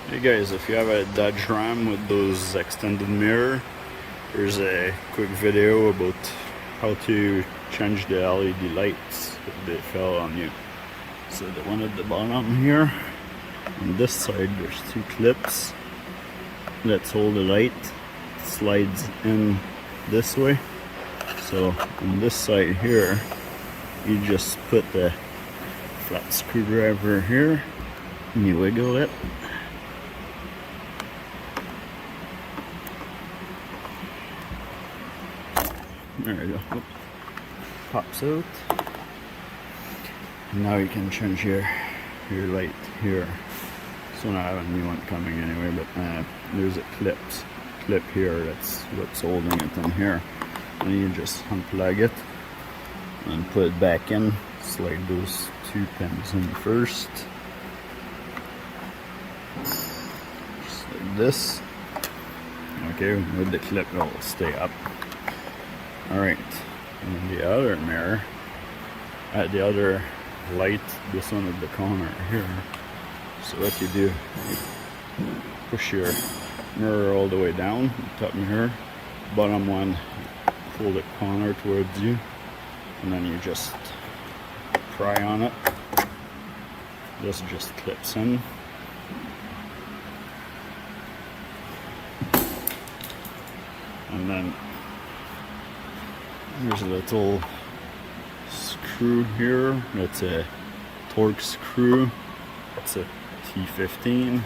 Hey guys, if you have a Dodge Ram with those extended mirror, here's a quick video about how to change the LED lights if they fell on you. So the one at the bottom here, on this side there's two clips. Let's hold the light, it slides in this way. So on this side here, you just put the flat screwdriver here and you wiggle it. There we go. Oops. Pops out. And now you can change your light here. So now I have a new one coming anyway, but there's a clip here that's what's holding it in here. And you just unplug it and put it back in. Slide those two pins in first. Just like this. Okay, with the clip it'll stay up. Alright, and the other mirror, the other light, this one at the corner here. So what you do, you push your mirror all the way down, top mirror, bottom one, pull the corner towards you, and then you just pry on it. This just clips in. And then there's a little screw here. It's a torque screw. It's a T15.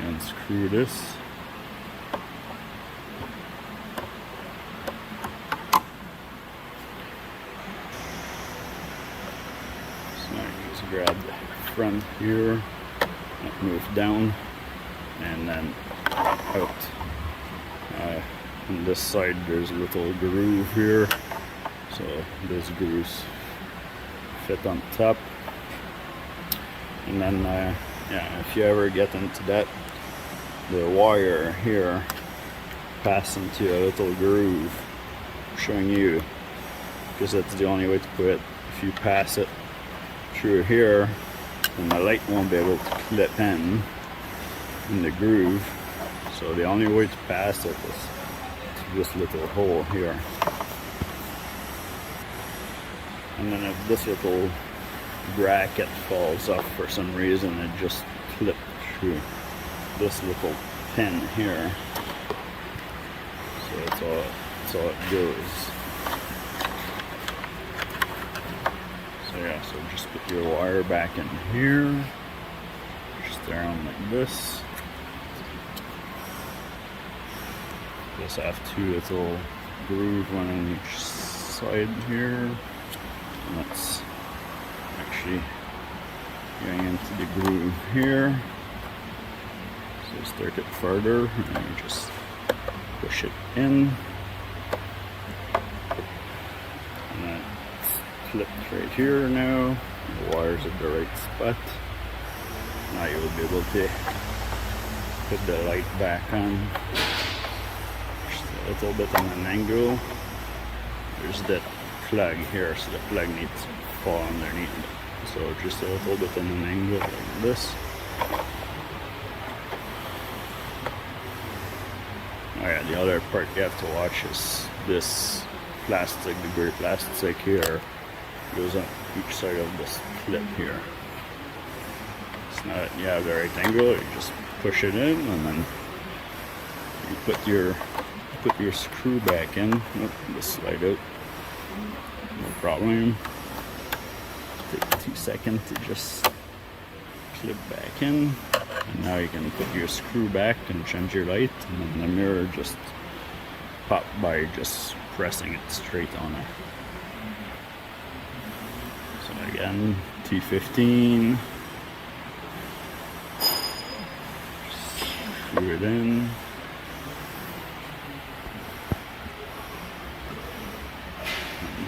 And screw this. So now you just grab the front here, move down, and then out. On this side there's a little groove here, so those grooves fit on top. And then yeah, if you ever get into that, the wire here pass into a little groove. I'm showing you because that's the only way to put it. If you pass it through here, then the light won't be able to clip in the groove. So the only way to pass it is this little hole here. And then if this little bracket falls off for some reason, it just clips through this little pin here. So that's all it goes. So yeah, so just put your wire back in here, just down like this. Just have two little grooves, one on each side here. And that's actually going into the groove here. So start it further and you just push it in. And then it's clipped right here now. The wire's at the right spot. Now you will be able to put the light back on. A little bit on an angle. There's that plug here, so the plug needs to fall underneath it. So just a little bit on an angle like this. Oh yeah, the other part you have to watch is this plastic, the gray plastic here goes on each side of this clip here. It's not, you have the right angle, you just push it in and then you put your screw back in. Oh, just slide out. No problem. Take 2 seconds to just clip back in. And now you can put your screw back and change your light, and then the mirror just pop by just pressing it straight on it. So again, T15. Screw it in.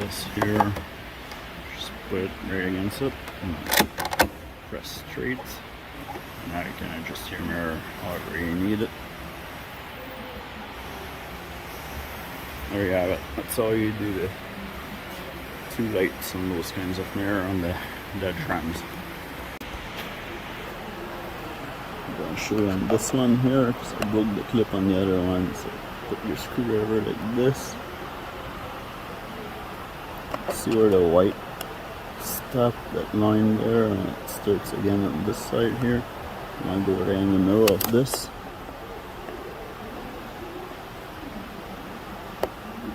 This here, just put it right against it and press straight. Now you can adjust your mirror however you need it. There you have it. That's all you do to two lights and those kinds of mirror on the Dodge Rams. I'll show you on this one here because I broke the clip on the other one. So put your screwdriver like this. See where the white stop, that line there, and it starts again on this side here. And I'll go right in the middle of this.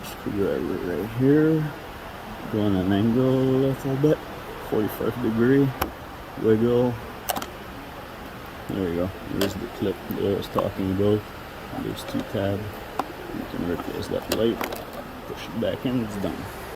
Screwdriver right here. Go on an angle a little bit, 45-degree, wiggle. There you go. There's the clip that I was talking about. There's 2 tabs. You can replace that light, push it back in, it's done.